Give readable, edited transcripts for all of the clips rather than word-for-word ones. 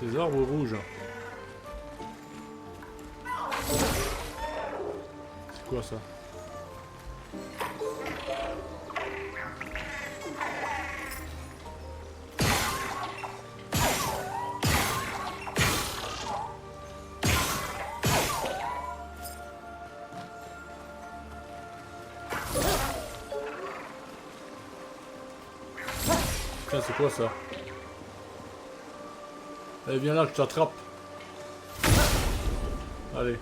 Des arbres rouges. C'est quoi ça? Tiens, c'est quoi ça? Allez, viens là, je t'attrape. Allez.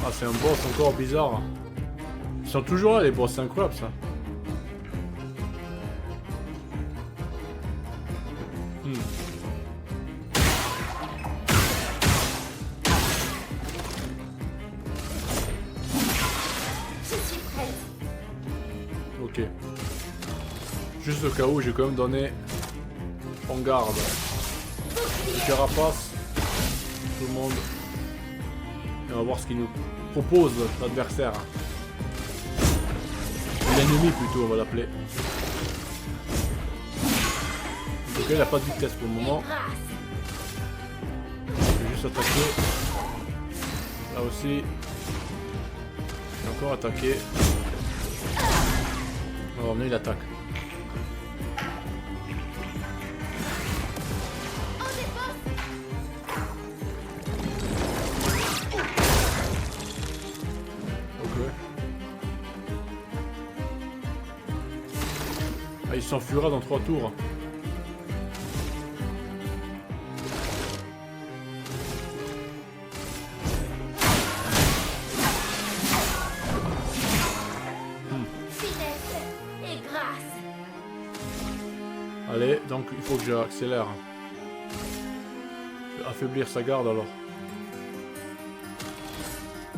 Ah, c'est un boss encore bizarre. Ils sont toujours là, les boss, c'est incroyable ça. Ok. Juste au cas où, j'ai quand même donné en garde. Le carapace, tout le monde. Et on va voir ce qu'il nous propose, l'adversaire. L'ennemi plutôt, on va l'appeler. Ok, il n'a pas de vitesse pour le moment. Je vais juste attaquer. Là aussi. Et encore attaquer. Oh, mais il attaque. Ok. Ah, il s'enfuira dans 3 tours. Allez, donc il faut que j'accélère. Je vais affaiblir sa garde alors.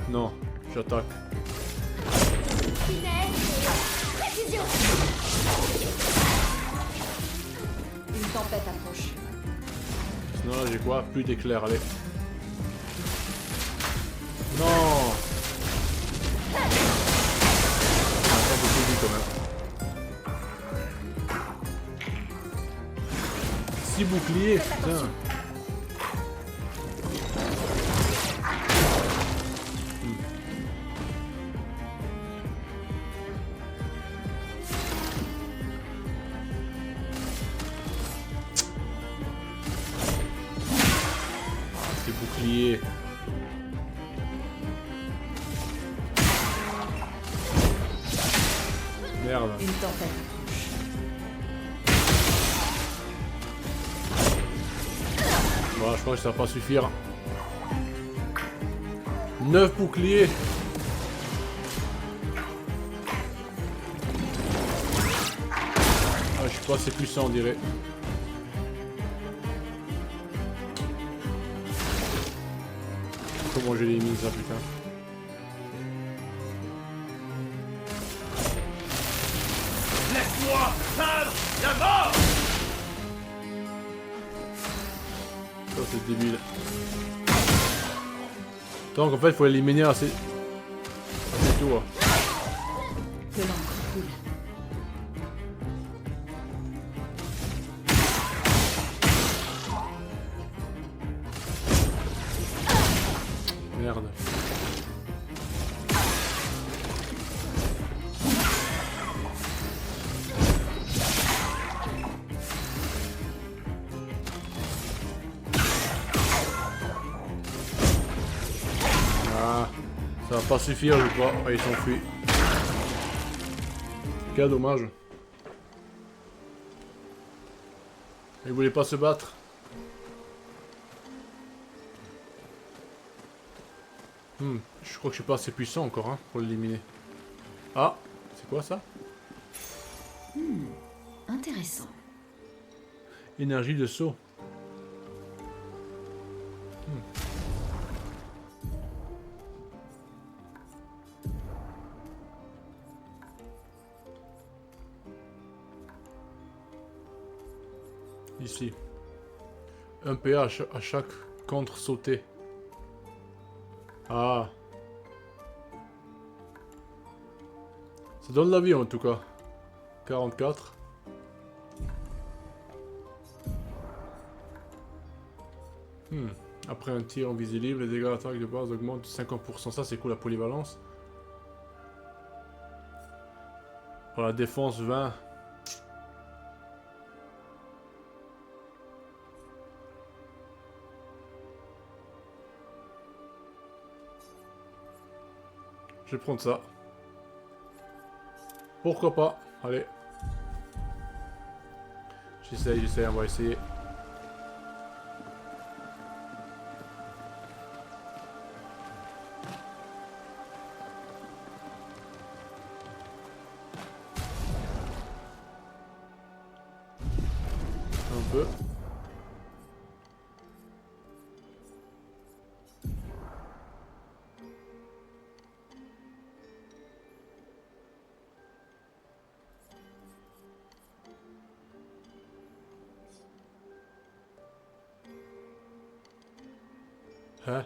Non, j'attaque. Une tempête approche. Sinon là j'ai quoi? Plus d'éclairs, allez. Non! Pas beaucoup de vie quand même. 6 boucliers, putain! Ces boucliers. Merde. Une tempête. Voilà, je crois que ça va pas suffire. 9 boucliers. Ah, je suis pas assez puissant, on dirait. Comment j'élimine ça, putain. Laisse-moi peindre la mort! Ça, c'est débile. Donc, en fait, il faut éliminer assez tours. Que l'encre coule. Merde. Ah, ça va pas suffire, je crois. Ah, ils s'enfuient. Quel dommage. Ils voulaient pas se battre. Je crois que je suis pas assez puissant encore hein, pour l'éliminer. Ah, c'est quoi ça? Intéressant. Énergie de saut. Ici. 1 PA à chaque contre sauté. Ah. Ça donne la vie en tout cas. 44. Après un tir invisible, les dégâts d'attaque de base augmentent de 50%. Ça, c'est cool, la polyvalence. Pour la défense, 20. Je vais prendre ça. Pourquoi pas? Allez. J'essaye, on va essayer. Un peu. Hein?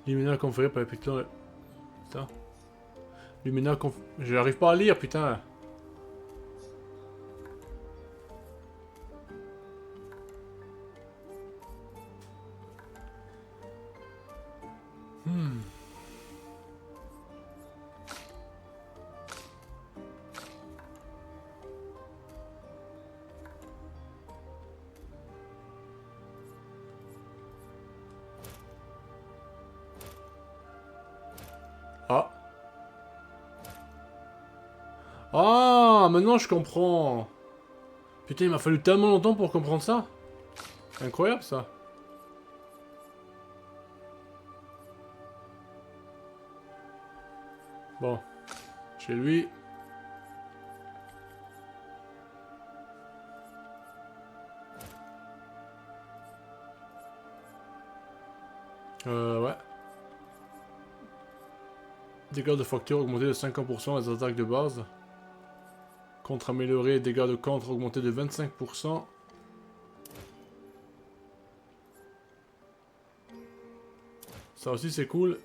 Luminaire conféré par les pitons. Putain. Luminaire conféré. J'arrive pas à lire, putain. Ah. Ah, maintenant je comprends. Putain, il m'a fallu tellement longtemps pour comprendre ça. Incroyable ça. Bon. Chez lui. Ouais. Dégâts de facture augmentés de 50% les attaques de base. Contre amélioré, dégâts de contre augmentés de 25%. Ça aussi c'est cool.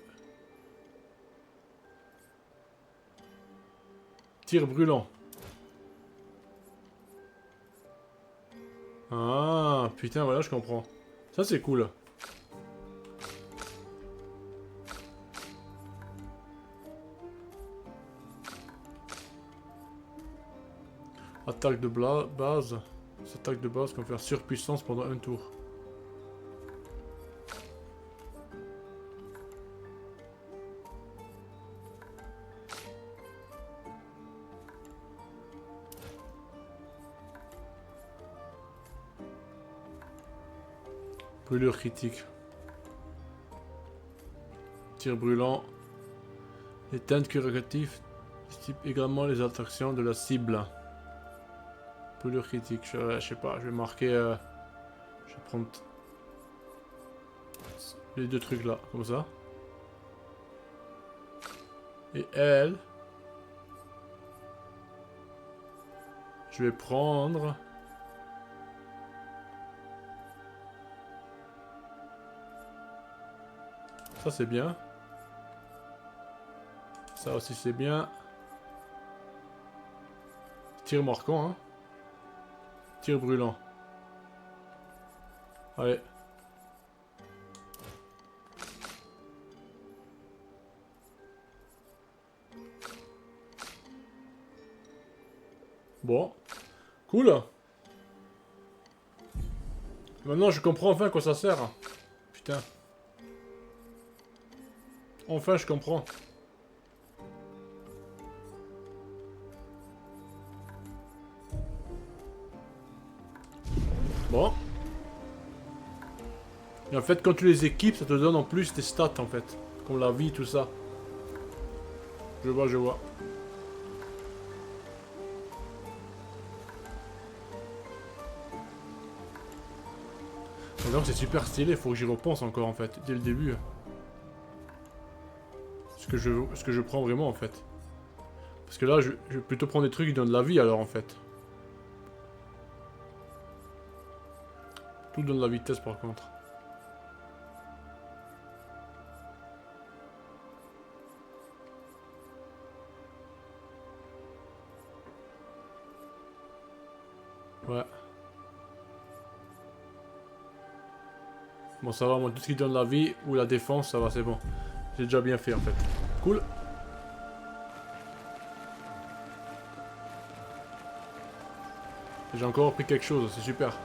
Tir brûlant. Ah, putain, voilà, je comprends. Ça c'est cool. Attaque de base. Cette attaque de base confère surpuissance pendant un tour. Brûlure critique. Tir brûlant. Les teintes curatives typent également les attractions de la cible. Brûlure critique. Je sais pas, je vais marquer... je vais prendre... les deux trucs là, comme ça. Et elle... je vais prendre... ça c'est bien. Ça aussi c'est bien. Tir marquant, hein. Tir brûlant. Allez. Bon. Cool. Maintenant je comprends enfin à quoi ça sert. Putain. Enfin je comprends. Bon. Et en fait, quand tu les équipes, ça te donne en plus tes stats, en fait. Comme la vie, tout ça. Je vois, je vois. Et donc c'est super stylé, faut que j'y repense encore, en fait, dès le début. Ce que je prends vraiment, en fait. Parce que là, je vais plutôt prendre des trucs qui donnent de la vie, alors, en fait. Tout donne de la vitesse, par contre. Ouais. Bon, ça va, moi, tout ce qui donne la vie ou la défense, ça va, c'est bon. J'ai déjà bien fait, en fait. Cool. J'ai encore pris quelque chose, c'est super.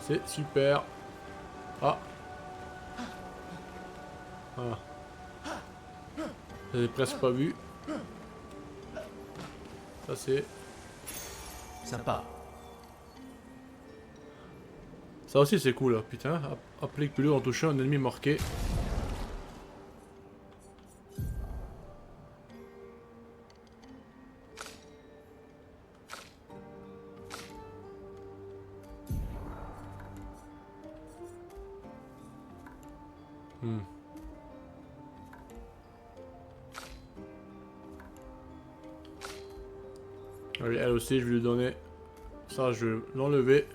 C'est super. Ah. Voilà. J'avais presque pas vu. Ça c'est... Sympa. Ça aussi c'est cool là, putain. Applique plus en touchant un ennemi marqué. Allez, elle aussi, je vais lui donner. Ça, je vais l'enlever.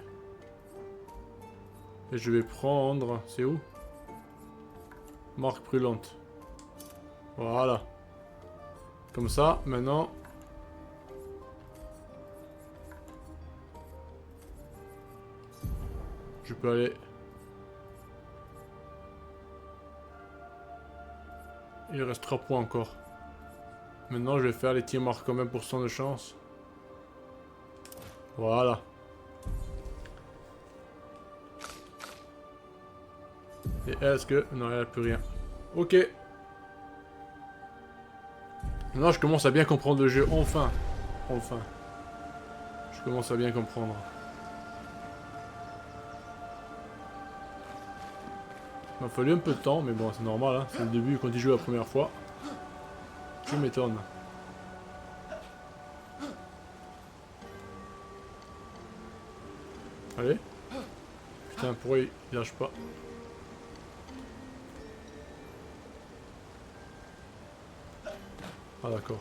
Et je vais prendre... C'est où? Marque brûlante. Voilà. Comme ça, maintenant... Je peux aller... Il reste 3 points encore. Maintenant, je vais faire les tirs marquent 20% de chance. Voilà. Et est-ce que... Non, elle n'a plus rien. Ok. Maintenant, je commence à bien comprendre le jeu. Enfin. Enfin. Je commence à bien comprendre. Il m'a fallu un peu de temps, mais bon, c'est normal. Hein. C'est le début quand il joue la première fois. Tu m'étonnes. Allez. Putain, pourquoi il lâche pas? Ah d'accord.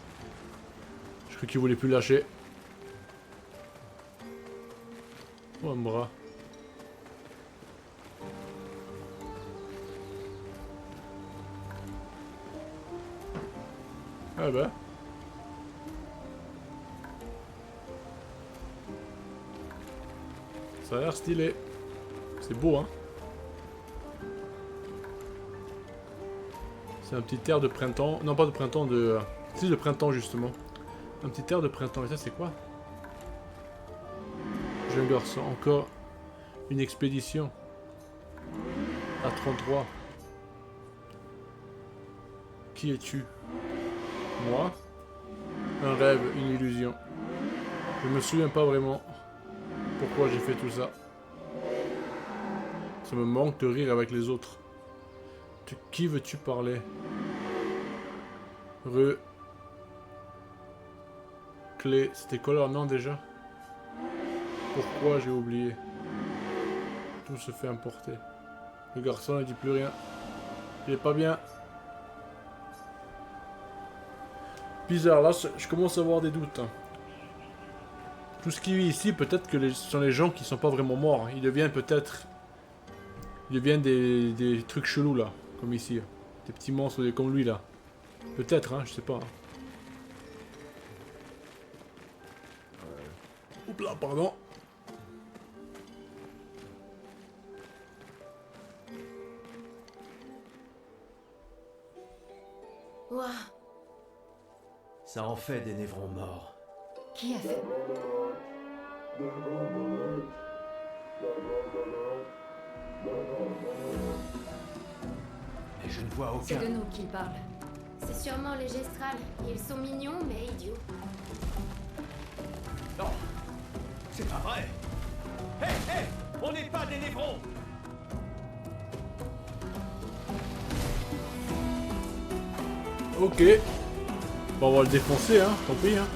Je crois qu'il voulait plus lâcher. Oh un bras. Ah bah. Ça a l'air stylé. C'est beau, hein. C'est un petit air de printemps. Non, pas de printemps, de... Si, de printemps, justement. Un petit air de printemps. Et ça, c'est quoi? Jeune garçon. Encore une expédition. À 33. Qui es-tu? Moi? Un rêve, une illusion. Je me souviens pas vraiment pourquoi j'ai fait tout ça. Ça me manque de rire avec les autres. De qui veux-tu parler? Clé. C'était quoi leur nom déjà? Pourquoi j'ai oublié? Tout se fait importer. Le garçon ne dit plus rien. Il est pas bien. Bizarre, là je commence à avoir des doutes. Hein. Tout ce qui vit ici, peut-être que ce sont les gens qui sont pas vraiment morts. Ils deviennent peut-être... Ils deviennent des trucs chelous là, comme ici. Des petits monstres comme lui là. Peut-être, hein, je sais pas. Oups là, pardon. Ouah, Ça en fait des névrons morts. qui a fait? Mais je ne vois C'est aucun... de nous qu'il parle. C'est sûrement les gestrales. Ils sont mignons, mais idiots. Non, c'est pas vrai. Hé, hé, on n'est pas des névrons. Ok. Bon, on va le défoncer, hein, tant pis, hein.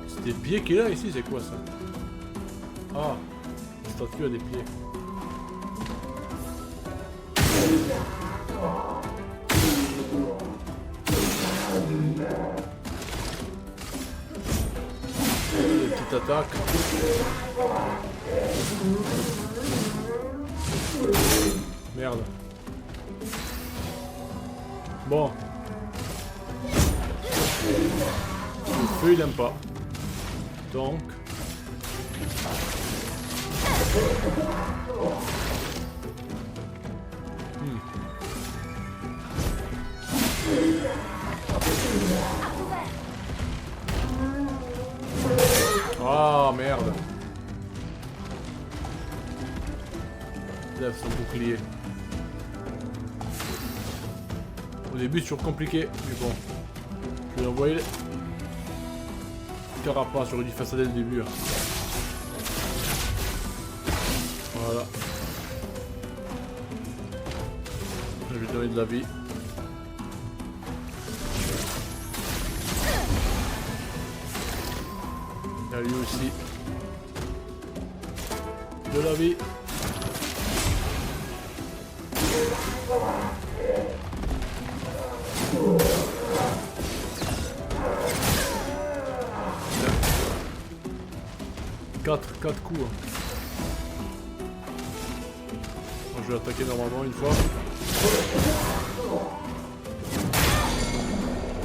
C'est des pieds qu'il a ici, c'est quoi ça? Ah, la statue a des pieds. Des petites attaques. Merde. Bon. Le feu il aime pas. Donc. Ah merde. Lève son bouclier. Au début c'est toujours compliqué, mais bon. Je vais envoyer le carapace, j'aurais dû faire ça dès le début. Hein. Voilà. Je vais donner de la vie. Il y a lui aussi. De la vie. Quatre coups. Hein. Moi, je vais attaquer normalement une fois.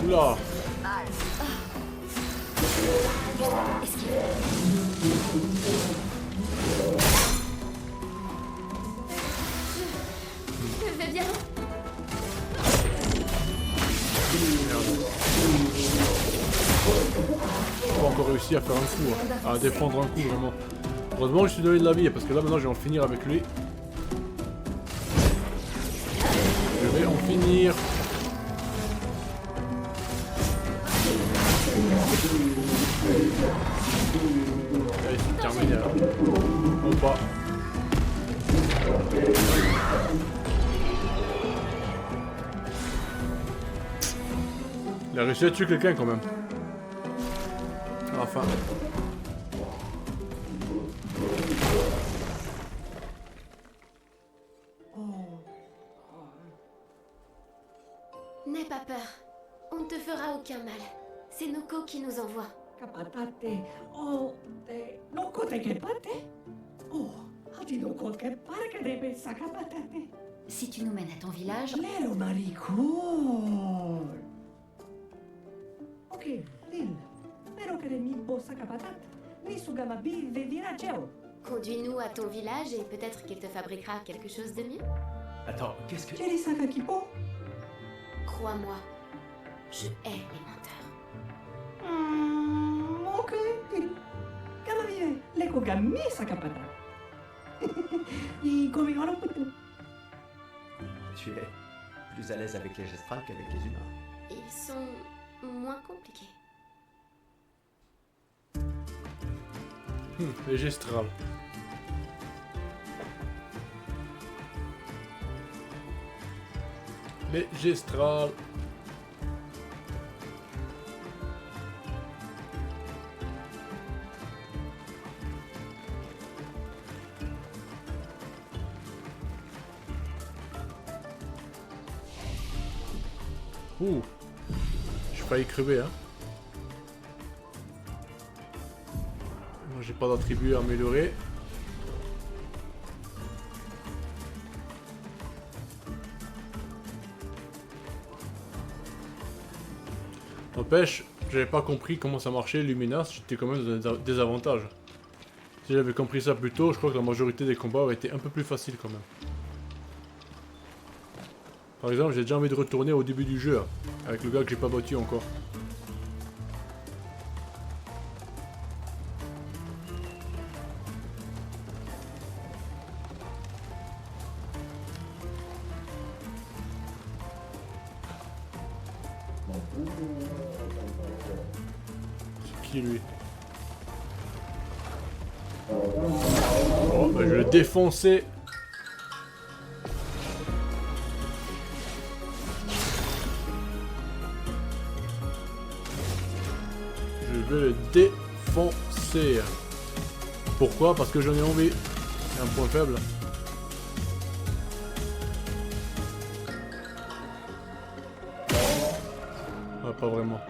Oula. Je vais bien. J'ai pas encore réussi à faire un coup, hein. À défendre un coup vraiment. Heureusement que je suis donné de la vie parce que là maintenant je vais en finir avec lui. Je vais en finir. Allez, c'est terminé là. Ou pas. Il a réussi à tuer quelqu'un quand même. À la fin. N'aie pas peur. On ne te fera aucun mal. C'est Noko qui nous envoie. Capatate, oh, non cote che pate? Oh, ati non cote che pare che deve sa capatate. Si tu nous mènes à ton village, Lero maricón. Ok, Lil, pero que de mi bossa capatate, ni su gamabi de virageo. Conduis-nous à ton village et peut-être qu'il te fabriquera quelque chose de mieux. Attends, qu'est-ce que... Jeri sa kakipo? Crois-moi, je hais les menteurs. Ok, Lil. Gamabi, leko gami sa capatate. Y come ora putu. Tu es plus à l'aise avec les gestrales qu'avec les humains. Ils sont moins compliqués. Les gestrales. Les gestrales. Ouh. J'ai failli crever, hein. Moi j'ai pas d'attribut à améliorer. N'empêche, j'avais pas compris comment ça marchait Luminas, j'étais quand même dans un désavantage. Si j'avais compris ça plus tôt, je crois que la majorité des combats auraient été un peu plus faciles quand même. Par exemple, j'ai déjà envie de retourner au début du jeu, hein, avec le gars que j'ai pas battu encore. C'est qui lui? Oh, bah je vais le défoncer. Je vais le défoncer. Pourquoi? Parce que j'en ai envie. C'est un point faible. Ah, pas vraiment.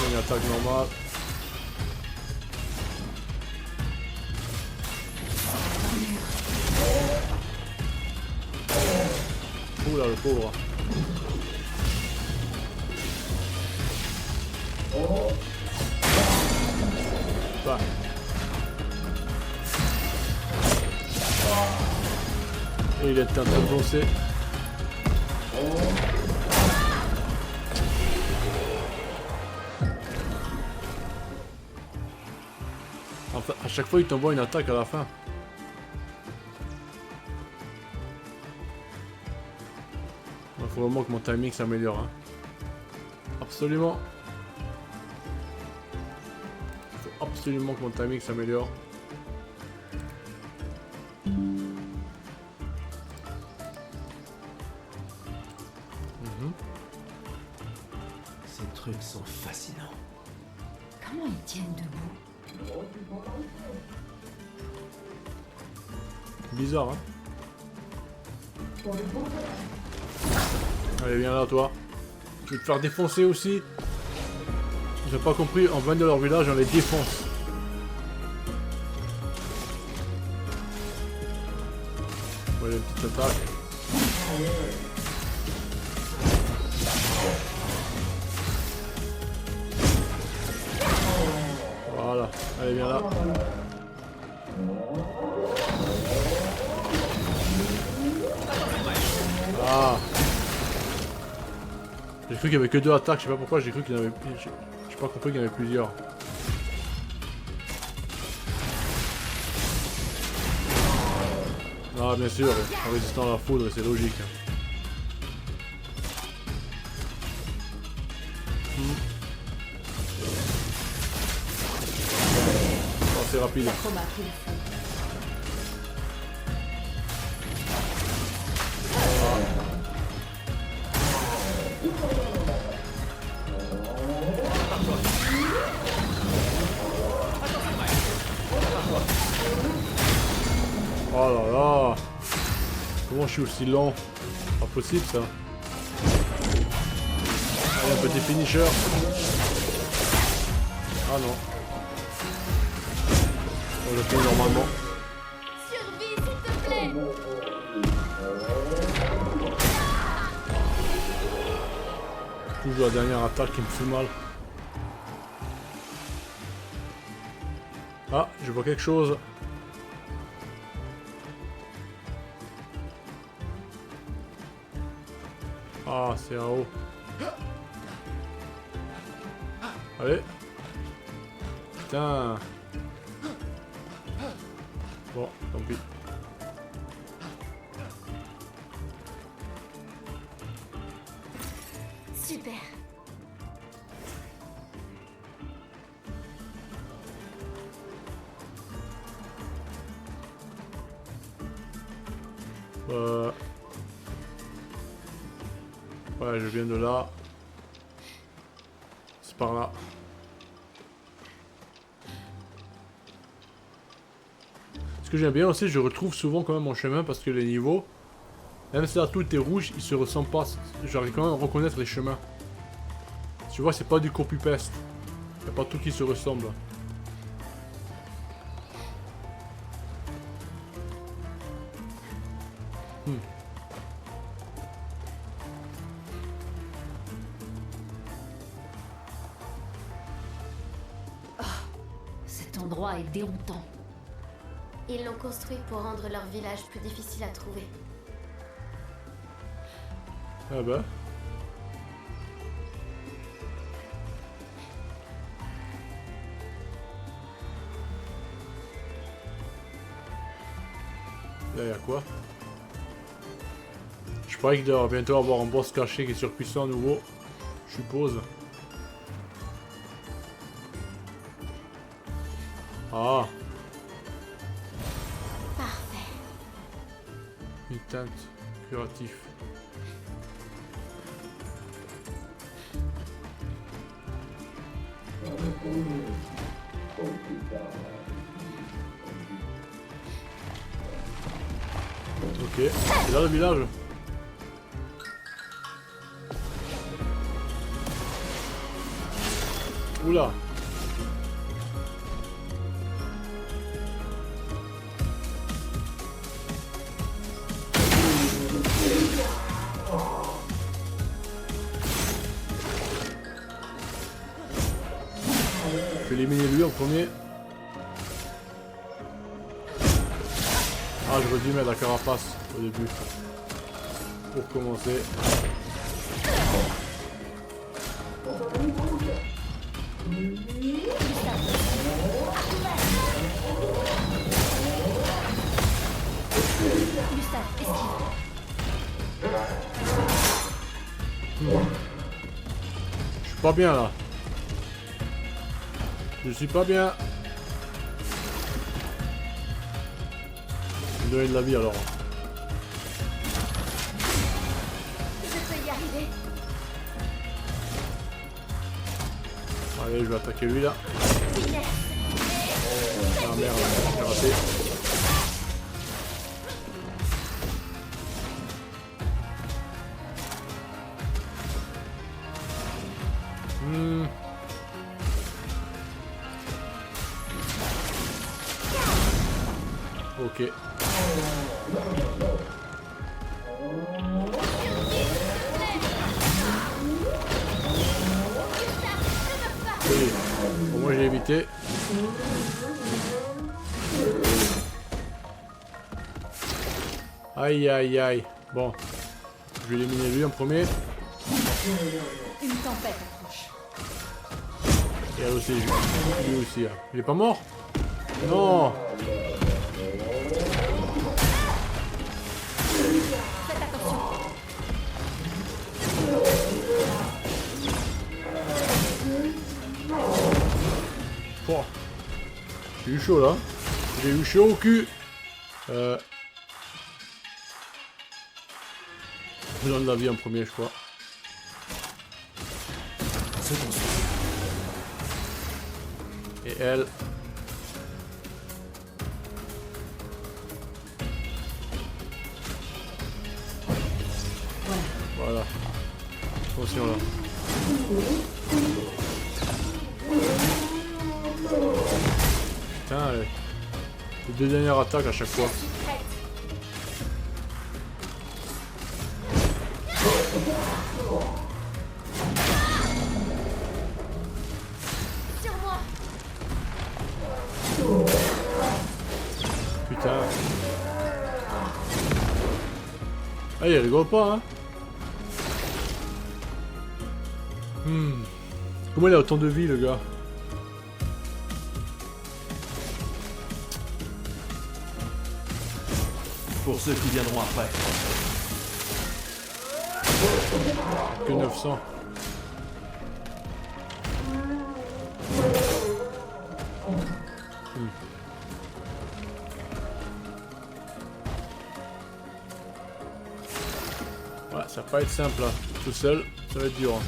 Une attaque normale. fou là, le pauvre. Bah. Et il est en train de foncer. Enfin, à chaque fois il t'envoie une attaque à la fin. Il faut vraiment que mon timing s'améliore. Hein. Absolument. Il faut absolument que mon timing s'améliore. Ces trucs sont fascinants. Comment ils tiennent debout? Bizarre, hein. Allez, viens là, toi. Je vais te faire défoncer aussi. J'ai pas compris, on va de leur village, on les défonce. Voilà une petite attaque. Voilà, allez, viens là. Ah. J'ai cru qu'il y avait que 2 attaques, je sais pas pourquoi, j'ai cru qu'il y en avait... J'ai pas compris qu'il y en avait plusieurs. Ah bien sûr, en résistant à la foudre, c'est logique. Oh, c'est rapide. L'acrobat a pris le feu. Oh là là. Comment je suis aussi lent? Pas possible ça. Allez, un petit finisher. Ah non. On le fait normalement. Survie, s'il te plaît. Toujours la dernière attaque qui me fait mal. Ah, je vois quelque chose. Ah, c'est en haut. Allez. Putain. Bon, tant pis. Super. Ouais, je viens de là. C'est par là. Ce que j'aime bien aussi, je retrouve souvent quand même mon chemin parce que les niveaux, même si là tout est rouge, ils se ressemblent pas. J'arrive quand même à reconnaître les chemins. Tu vois, c'est pas du copy-paste. Y a pas tout qui se ressemble. Cet endroit est déroutant. Ils l'ont construit pour rendre leur village plus difficile à trouver. Ah bah. Là, y a quoi? Je croyais qu'il doit bientôt avoir un boss caché qui est surpuissant à nouveau. Je suppose. Ah, Parfait. une teinte curatif. Ok, c'est là le village. Oula. éliminer lui en premier. Ah, j'aurais dû mettre la carapace au début. Pour commencer. Gustave, esquive. Je suis pas bien là. Je suis pas bien. Je vais donner de la vie alors. Je peux y arriver. Allez, je vais attaquer lui là. Signet. Ah merde, j'ai raté. Ok. Oui. Bon, moi j'ai évité. Aïe aïe aïe. Bon. Je vais éliminer lui en premier. Une tempête approche. Et elle aussi, lui aussi. Hein. Il est pas mort? Non. Faites attention. Oh. J'ai eu chaud là. J'ai eu chaud au cul. Je donne la vie en premier, je crois. Et elle. Voilà. Attention là. Putain, les deux dernières attaques à chaque fois. Sur moi. Putain. Ah, il rigole pas, hein. Comment il a autant de vie, le gars? Pour ceux qui viendront après. Que 900. Ouais, ça va pas être simple là. Tout seul, ça va être dur. Hein.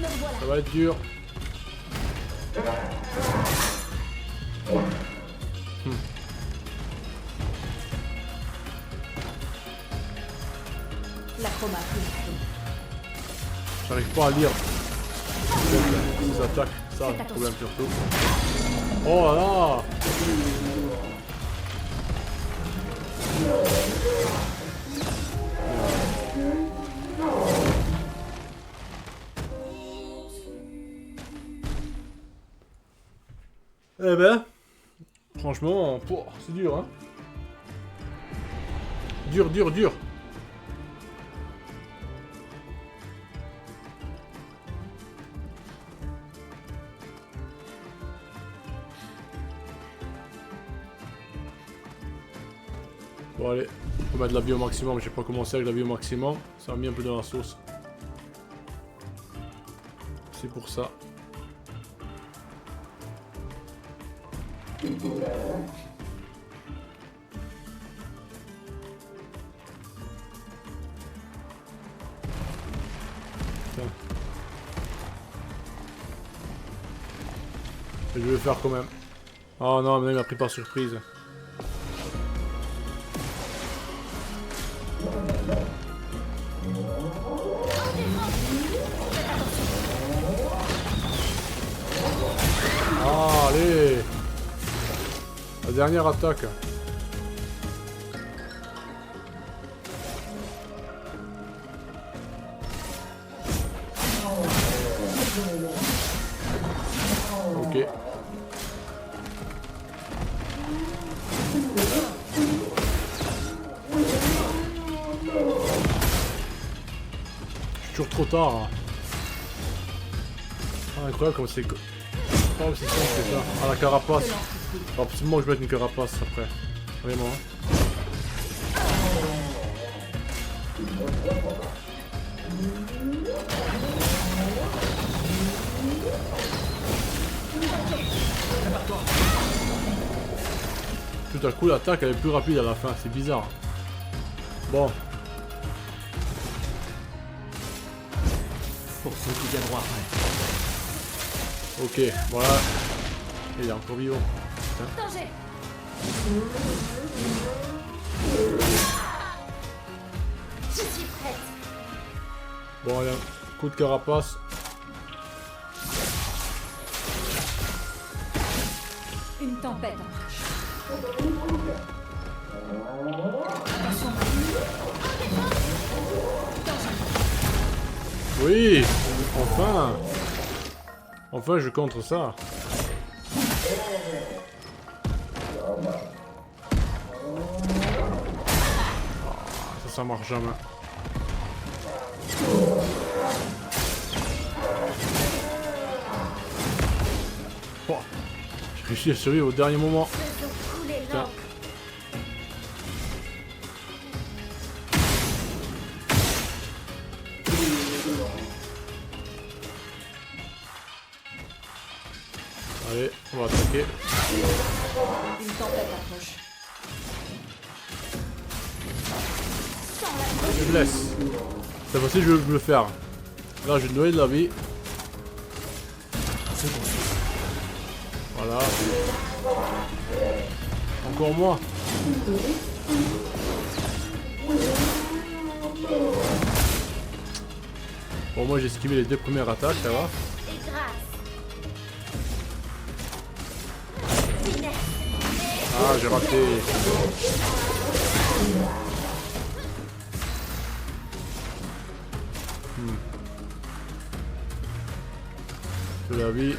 Me voilà. Ça va être dur. L'acroma plus. J'arrive pas à lire. Les attaques, ça, Faites le problème attention. surtout. Oh là là! Eh ben, franchement, pouah, c'est dur, hein. Dur, dur, dur. Bon allez, on va mettre la vie au maximum, j'ai pas commencé avec la vie au maximum, ça m'a mis un peu dans la sauce. C'est pour ça. Tiens. Et je vais le faire quand même. Oh non, mais il m'a pris par surprise. Ah, allez! La dernière attaque. trop tard. Ah, incroyable comme c'est... Oh, c'est simple déjà. Ah, la carapace. Faut absolument que je mette une carapace après. Vraiment. Tout à coup, l'attaque elle est plus rapide à la fin. C'est bizarre. Bon. Pour ceux qui viendront après. Ok, voilà. Il est encore vivant. Danger. Je suis prête. Bon, allez, coup de carapace. Une tempête approche. Attention. Danger. Oui, enfin. Enfin, je contre ça. Ça marche jamais. Oh, j'ai réussi à survivre au dernier moment. Faisons couler Putain. l'encre. Allez, on va attaquer. Une tempête approche. Je laisse. Cette fois-ci, je veux le faire. Là, je vais donner de la vie. Voilà. Encore moi. Bon, moi j'ai esquivé les deux premières attaques, ça va. Et grâce. Finesse. Ah, j'ai raté. De la vie.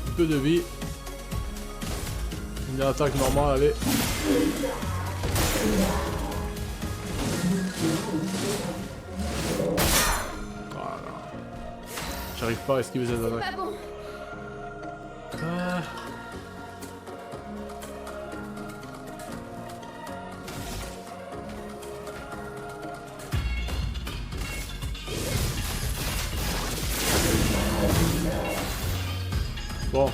Un peu de vie. Une attaque normale, allez. Voilà. J'arrive pas à esquiver cette attaque. Pas bon. Ah. Bon.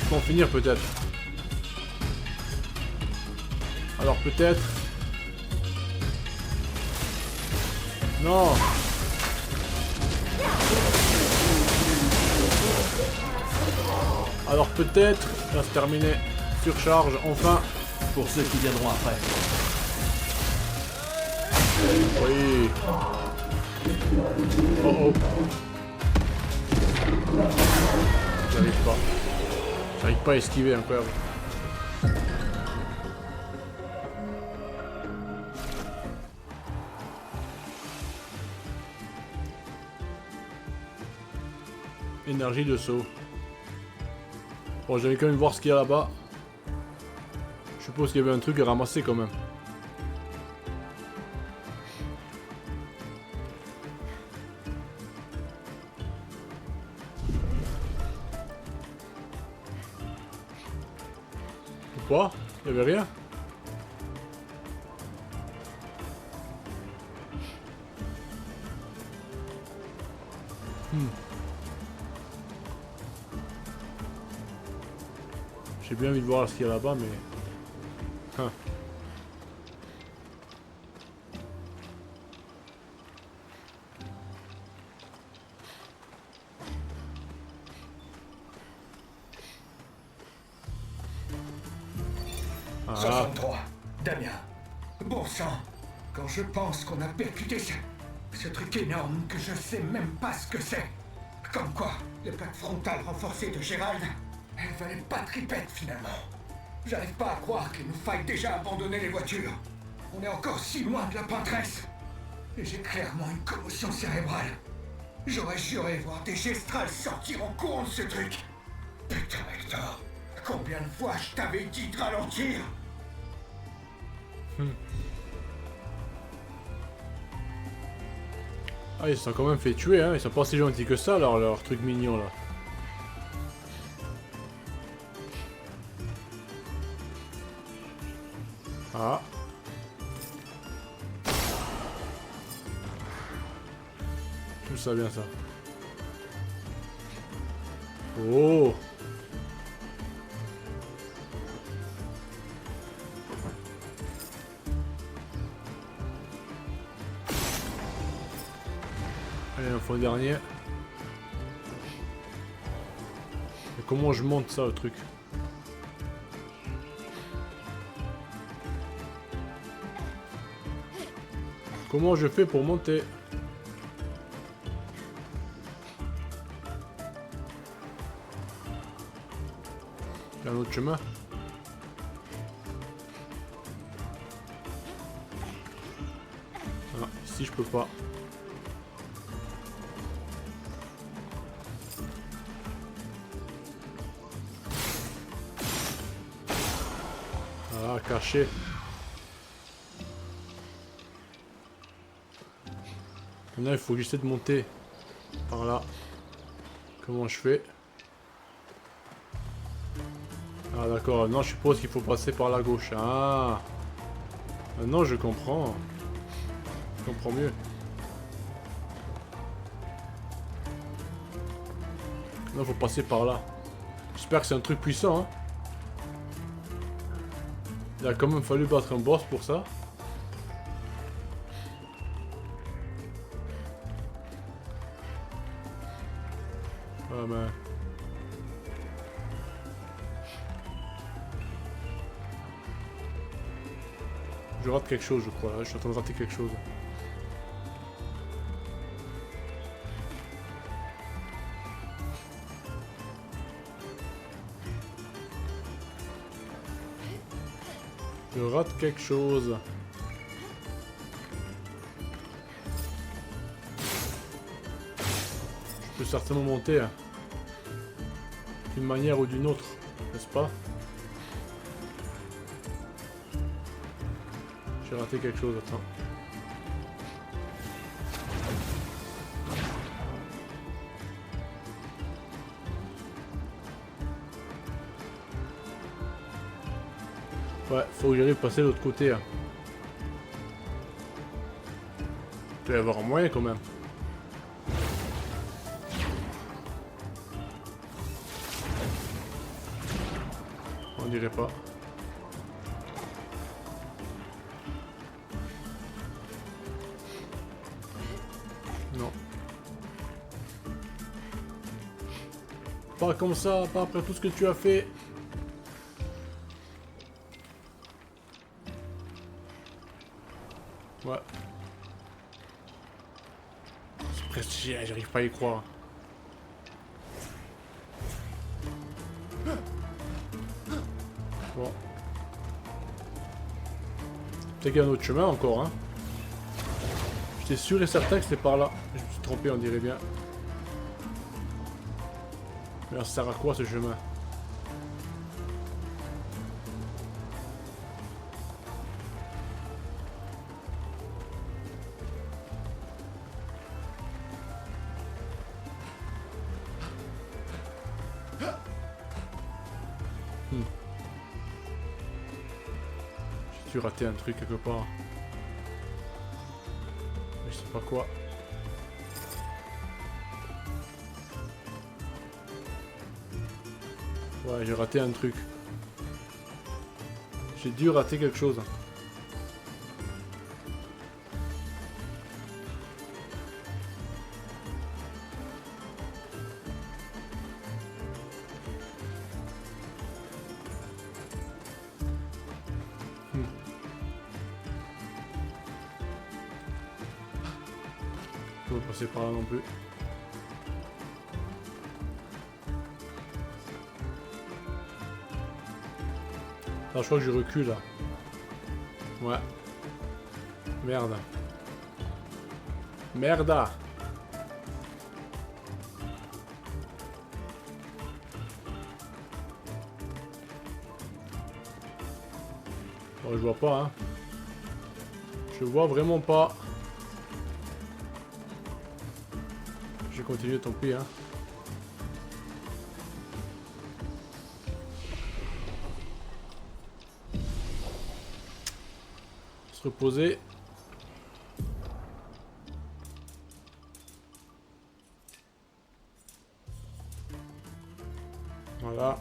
Je peux en finir peut-être. Alors peut-être... Non. Alors peut-être... Ça se terminer. Surcharge, enfin. Pour ceux qui viendront après. Oui. Oh oh. J'arrive pas. J'arrive pas à esquiver, incroyable. Énergie de saut. Bon, j'allais quand même voir ce qu'il y a là-bas. Je suppose qu'il y avait un truc à ramasser quand même. Quoi? Il y avait rien? J'ai bien envie de voir ce qu'il y a là-bas, mais... Hein. Ah, 63. Damien. Bon sang. Quand je pense qu'on a percuté ce truc énorme que je sais même pas ce que c'est. Comme quoi, le plaque frontale renforcée de Gérald, elle valait pas tripette finalement. J'arrive pas à croire qu'il nous faille déjà abandonner les voitures. On est encore si loin de la Pinteresse. Et j'ai clairement une commotion cérébrale. J'aurais juré voir des gestrales sortir en courant de ce truc. Putain, Hector. Combien de fois je t'avais dit de ralentir? Ah, ils se sont quand même fait tuer, hein. Ils sont pas si gentils que ça, alors, leur truc mignon, là. Ah. Tout ça bien, ça. Oh. Allez, un fois dernier. Mais comment je monte ça, le truc? Comment je fais pour monter? Il y a un autre chemin. Ah, ici je peux pas. Ah, caché. Maintenant il faut que j'essaie de monter par là. Comment je fais? Ah d'accord, non je suppose qu'il faut passer par la gauche. Ah, maintenant je comprends. Je comprends mieux. Non, faut passer par là. J'espère que c'est un truc puissant, hein. Il a quand même fallu battre un boss pour ça. Ah ben... Je rate quelque chose, je crois. Là. Je suis en train de rater quelque chose. Je rate quelque chose. Je peux certainement monter. Hein. D'une manière ou d'une autre, n'est-ce pas? J'ai raté quelque chose, attends. Ouais, faut que j'arrive à passer de l'autre côté. Hein. Il doit y avoir un moyen quand même. On dirait pas. Non. Pas comme ça, pas après tout ce que tu as fait. Ouais. C'est prestigieux, j'arrive pas à y croire. Bon. Peut-être qu'il y a un autre chemin encore, hein. J'étais sûr et certain que c'était par là. Je me suis trompé, on dirait bien. Mais ça sert à quoi ce chemin? J'ai dû rater un truc quelque part. Mais je sais pas quoi. Ouais, j'ai raté un truc. J'ai dû rater quelque chose. Je peux pas passer par là non plus. Ah, je crois que je recule là. Ouais. Merde. Merda. Oh, je vois pas, hein. Je vois vraiment pas. Je vais continuer, tant pis, hein. Se reposer. Voilà.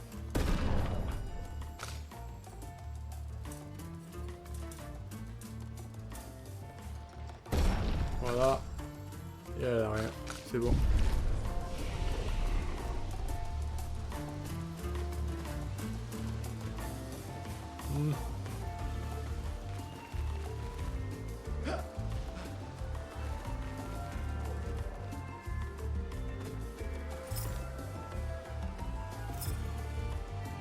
Voilà. Et elle a rien. C'est bon.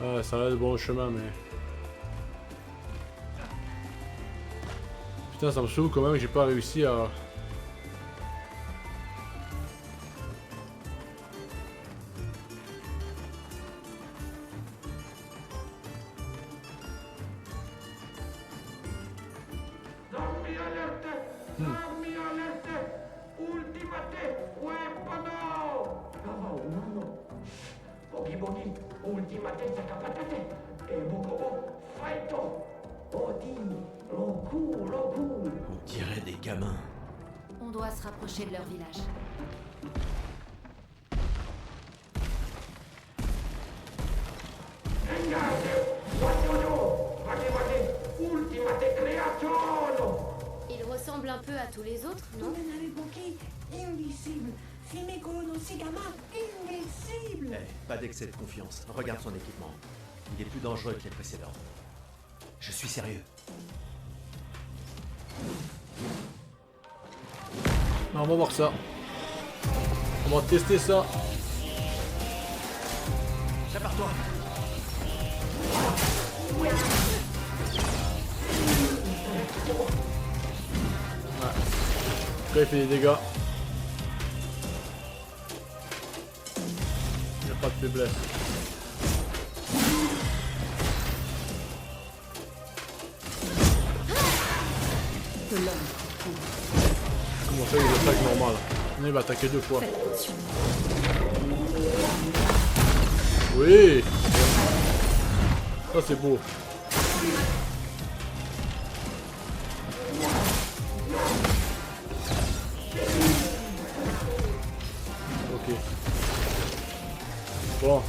Ah, ça reste bon chemin, mais... Putain, ça me saoule quand même que j'ai pas réussi à... Zombie alerte! Zombie alerte! Ultimate weapono! No, no. Boogie boogie, ultimate sakapatate! E bukobo, fighto! Odi, loku! On dirait des gamins. On doit se rapprocher de leur village. Engage! Guagliolo! Vade! Ultimate creazione! Il ressemble un peu à tous les autres, non? Dominare Boki, invisible. Himeko no Shigama, invisible. Eh, pas d'excès de confiance. Regarde son équipement. Il est plus dangereux que les précédents. Je suis sérieux. Non, on va voir ça. On va tester ça. Prépare-toi. Là, il fait des dégâts. Il n'y a pas de faiblesse. Que l'homme Comment ça, il attaque normal? Il va attaquer 2 fois. fait attention. Oui! Ça, c'est beau. Ok. Bon.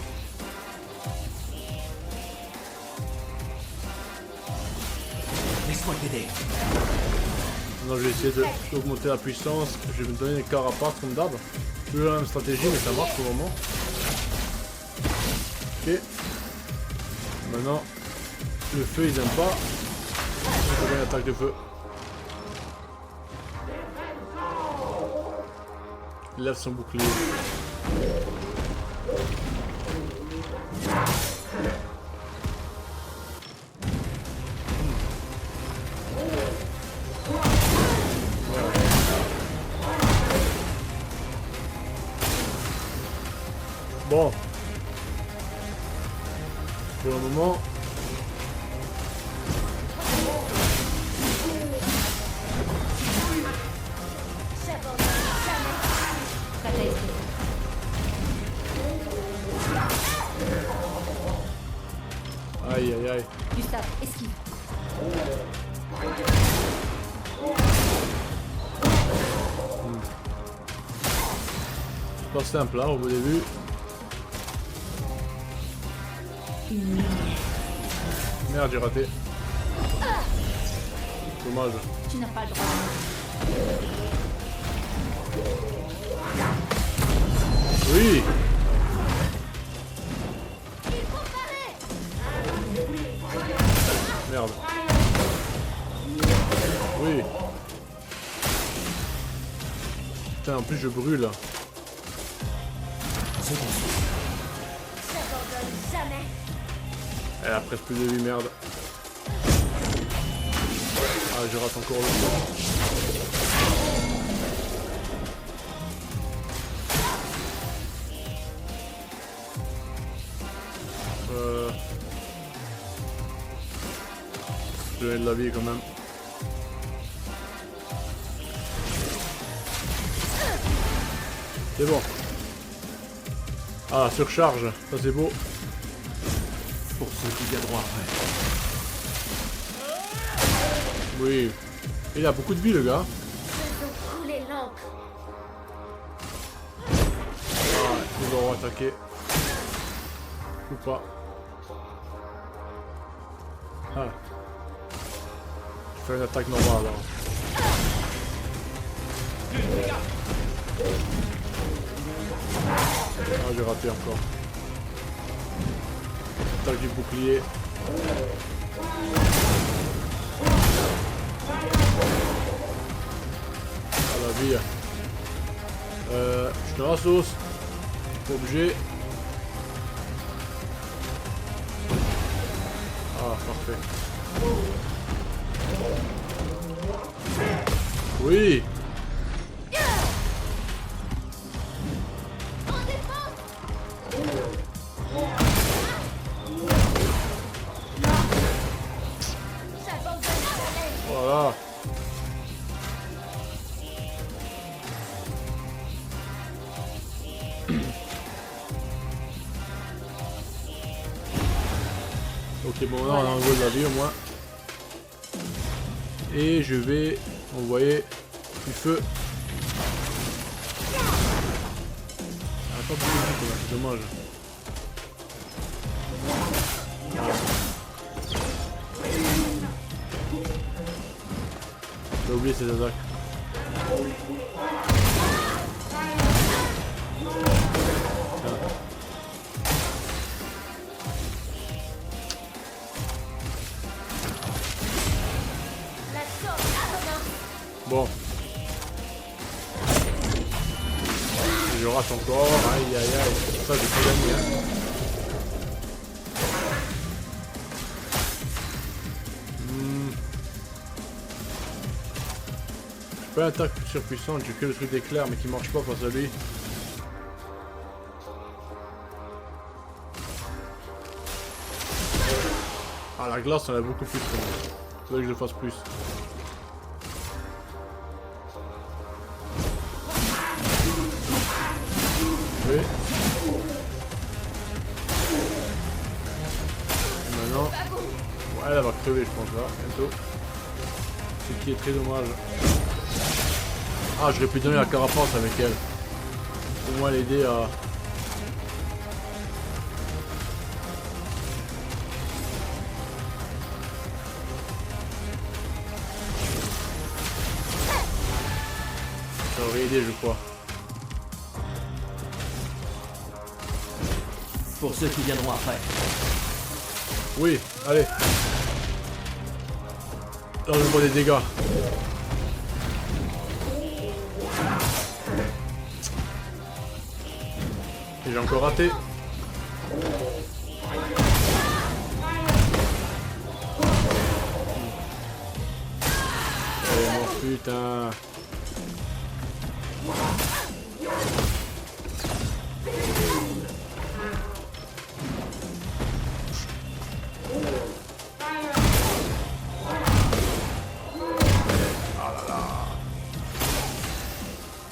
Laisse-moi t'aider. Maintenant, je vais essayer d'augmenter la puissance. Je vais me donner des carapaces comme d'hab. Toujours la même stratégie, mais ça marche pour le moment. Ok. Maintenant, le feu, ils aiment pas. On va une attaque de feu. Il lève son bouclier. Bon. Pour le moment. Prête à esquiver. Aïe aïe aïe. Gustave, esquive. C'est pas simple là au début. Merde, j'ai raté. Dommage. Tu n'as pas le droit. Oui. Merde. Oui. Putain, en plus je brûle là. Elle a presque plus de vie, merde. Ah, je rate encore le coup. Je vais donner de la vie quand même. C'est bon. Ah, surcharge, ça c'est beau. Pour ceux qui viendront après. Oui. Il a beaucoup de vie le gars. Faisons couler l'encre. Ah, ils vont attaquer. Ou pas. Ah. Je fais une attaque normale alors. Ah, j'ai raté encore. Attaque du bouclier. Ah, la vie. Je te la sauce. Pas obligé. Ah, parfait. Oui. Voilà. Ok, bon, là on a un goal de la vie au moins. Et je vais envoyer du feu. Ah, pas beaucoup de vie quand même, c'est dommage. J'ai oublié ces attaques. Bon. Je rate encore. Aïe aïe aïe. C'est pour ça que j'ai pas gagné. Hein. J'ai pas une attaque surpuissante, j'ai que le truc d'éclair mais qui marche pas face à lui. Ah, la glace on a beaucoup plus. Faudrait que je le fasse plus. Oui. Et maintenant, ouais, elle va crever, je pense, là, bientôt. Ce qui est très dommage. Ah, j'aurais pu donner la carapace avec elle. Au moins l'aider à... Ça aurait aidé, je crois. Pour ceux qui viendront après. Oui, allez. Là, je vois des dégâts. Et j'ai encore raté. Oh mon putain.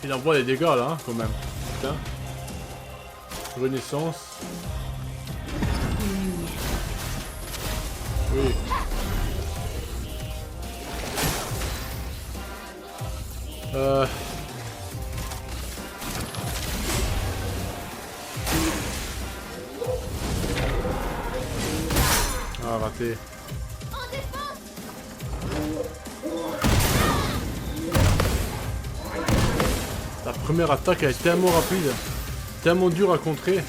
Il envoie des dégâts là, hein, quand même. Putain. Renaissance. Oui. Ah, raté. La première attaque elle est tellement rapide, tellement dure à contrer.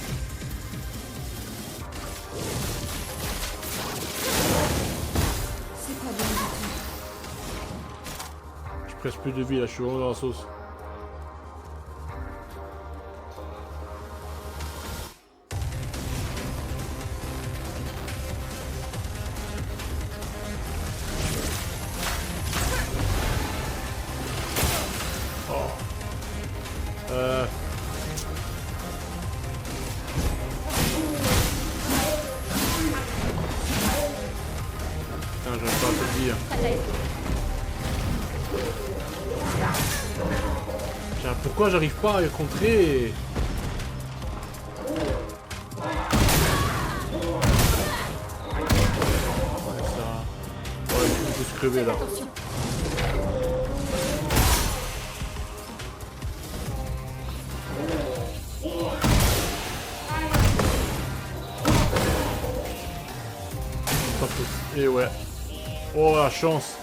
C'est pas bien du tout. J'ai presque plus de vie là, je suis vraiment dans la sauce. Putain, j'aime pas te dire. Pourquoi j'arrive pas à les contrer? Ouais, ça... Ouais, il faut se crever là. Attention. Pas possible. Et ouais. Oh la chance.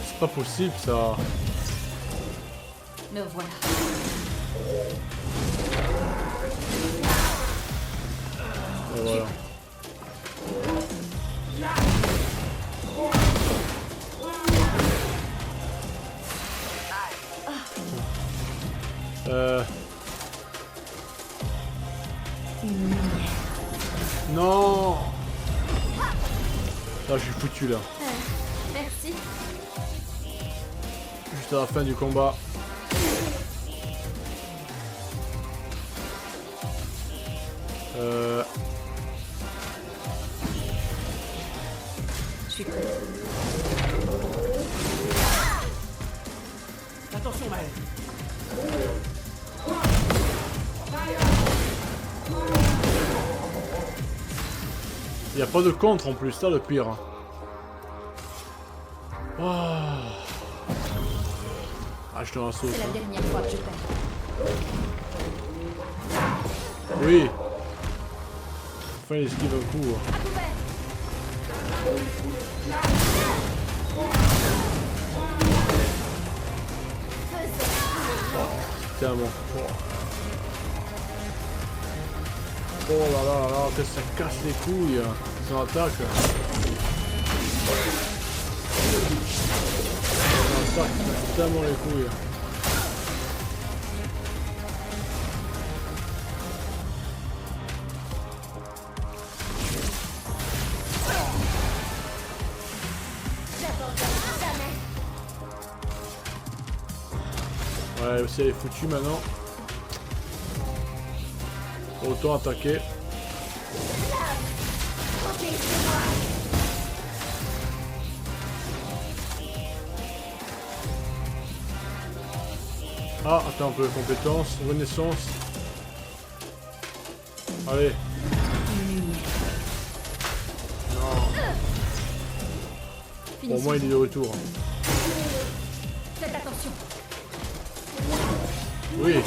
C'est pas possible ça. Me voilà. Et voilà. Non. Là, je suis foutu là. Merci. Juste à la fin du combat. Je suis prête. Attention, Maël. Il n'y a pas de contre en plus, ça le pire. Oh. Ah, je te la saute. C'est la dernière fois que je perds. Oui. Enfin, il esquive un coup. Putain, bon. Oh là là là là, que ça casse les couilles. Son attaque. Son attaque, ça casse tellement les couilles. Ouais, si elle est foutue maintenant. Autant attaquer. Ah, attends un peu, compétence, renaissance. Allez. Non. Au moins il est de retour. Faites attention. Oui.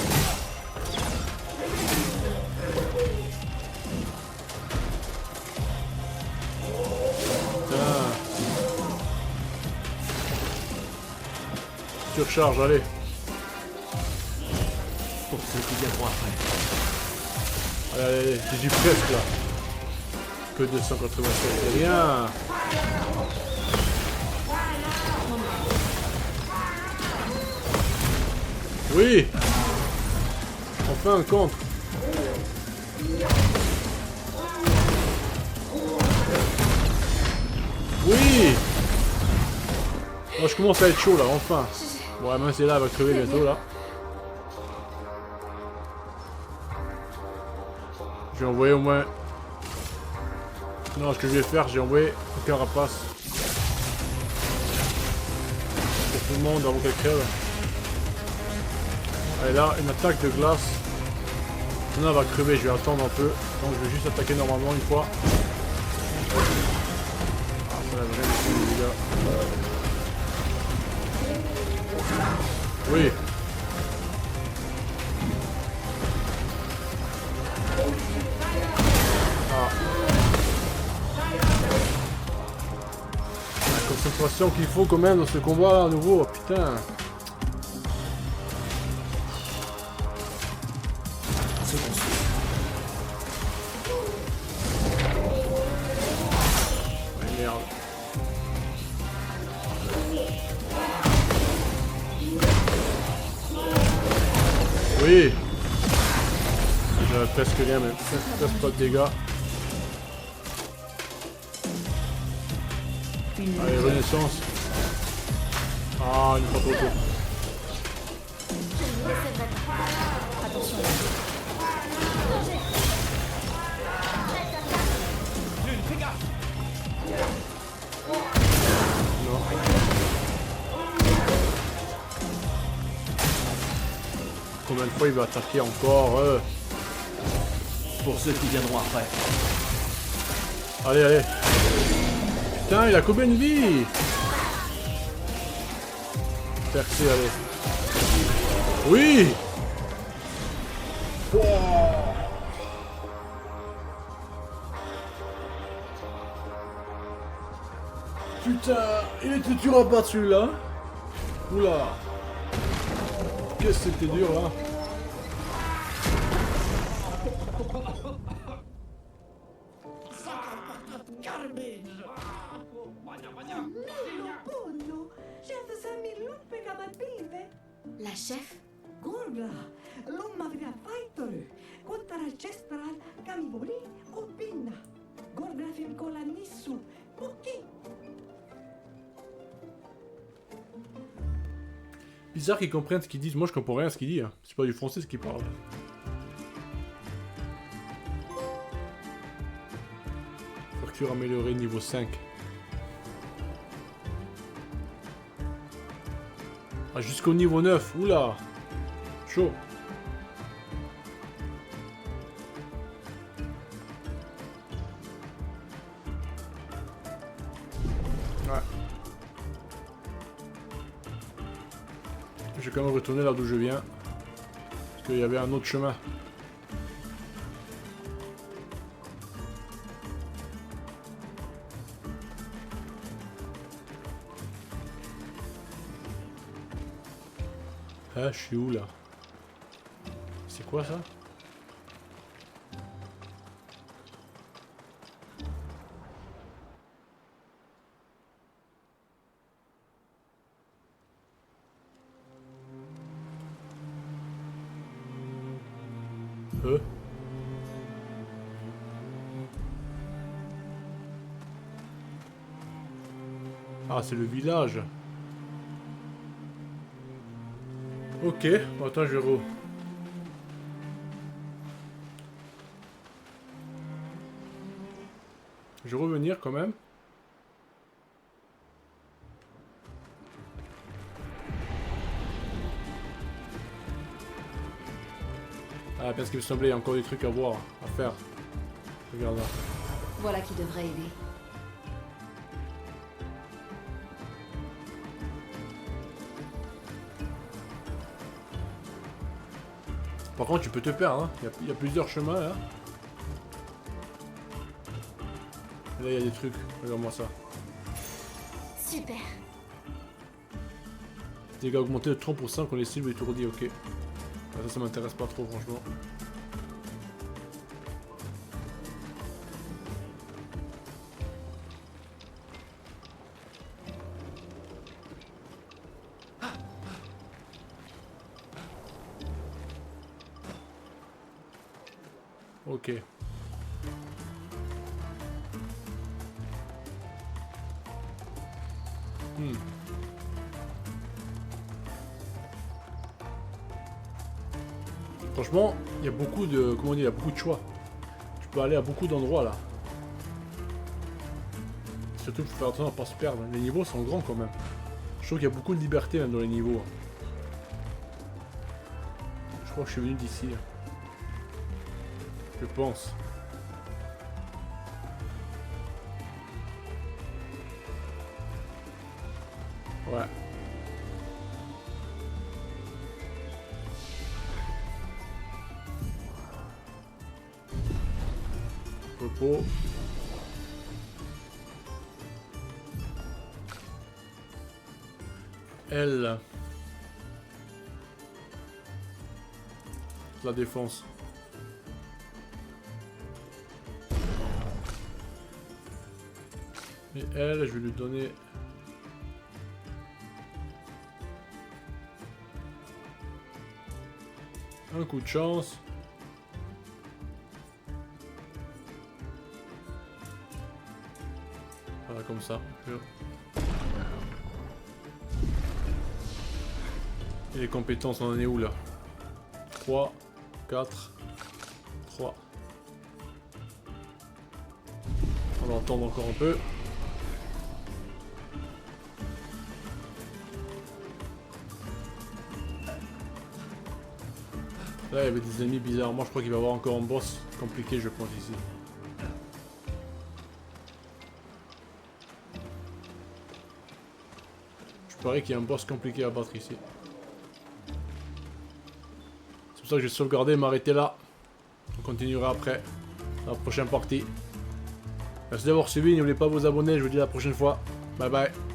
Putain. Surcharge, allez. Pour ceux qui viendront après. Allez, allez, j'y suis presque là. Que 287, c'est rien. Oui. Enfin un contre. Oui. Oh, je commence à être chaud là, enfin. Bon, la main c'est là, elle va crever bientôt là. Je vais envoyer au moins... Non, ce que je vais faire, j'ai envoyé un carapace. Pour tout le monde avant qu'elle crève. Allez là, une attaque de glace. Sinon elle va crever, je vais attendre un peu. Donc je vais juste attaquer normalement une fois. Ah, ça l'a vraiment fait les dégâts. Oui. Ah. La concentration qu'il faut quand même dans ce combat là à nouveau, oh, putain. Merde. Oui. J'avais presque rien, mais presque pas de dégâts. Allez, renaissance. Ah, une fois trop tôt. Attention. Non. combien de fois il va attaquer encore. Pour ceux qui viendront après. Allez, allez. Putain, il a combien de vie? Percé, allez. Oui. Oh. Putain, il était dur à battre celui-là. Oula. Qu'est-ce que c'était dur là. Buono, certo Sammy Luppe Capative. La chef? Guarda, l'uomo avrà fatto contro il cestral Camiboli o Pinna. Guarda film con la Nissu, Pochi. Bizarre qu'ils comprennent ce qu'ils disent. Moi je comprends rien à ce qu'ils disent. C'est pas du français ce qu'ils parlent. Facture améliorée niveau 5. Ah, jusqu'au niveau 9. Oula. Chaud. Ouais. Je vais quand même retourner là d'où je viens. Parce qu'il y avait un autre chemin. Ah, je suis où là? C'est quoi ça? Ah, c'est le village. Ok, bon, attends, je vais Je vais revenir quand même. Ah, parce qu'il me semblait, il y a encore des trucs à voir, à faire. Regarde là. Voilà qui devrait aider. Par contre, tu peux te perdre, hein. Il y a plusieurs chemins là. Et là, il y a des trucs. Regarde-moi ça. Super. Dégâts augmentés de 30% quand les cibles étourdies, ok. Ah, ça m'intéresse pas trop, franchement. Ok. Franchement, il y a beaucoup de... Comment dire, il y a beaucoup de choix. Tu peux aller à beaucoup d'endroits là. Surtout qu'il faut faire attention à ne pas se perdre. Les niveaux sont grands quand même. Je trouve qu'il y a beaucoup de liberté même dans les niveaux. Je crois que je suis venu d'ici. Je pense. Ouais. Repos. L. La défense. Et elle, je vais lui donner... un coup de chance. Voilà, comme ça. Et les compétences, on en est où là? 3, 4, 3. On va entendre encore un peu. Là, il y avait des ennemis bizarrement. Je crois qu'il va y avoir encore un boss compliqué, je pense, ici. Je parie qu'il y a un boss compliqué à battre ici. C'est pour ça que je vais sauvegarder et m'arrêter là. On continuera après, dans la prochaine partie. Merci d'avoir suivi, n'oubliez pas de vous abonner, je vous dis à la prochaine fois. Bye bye.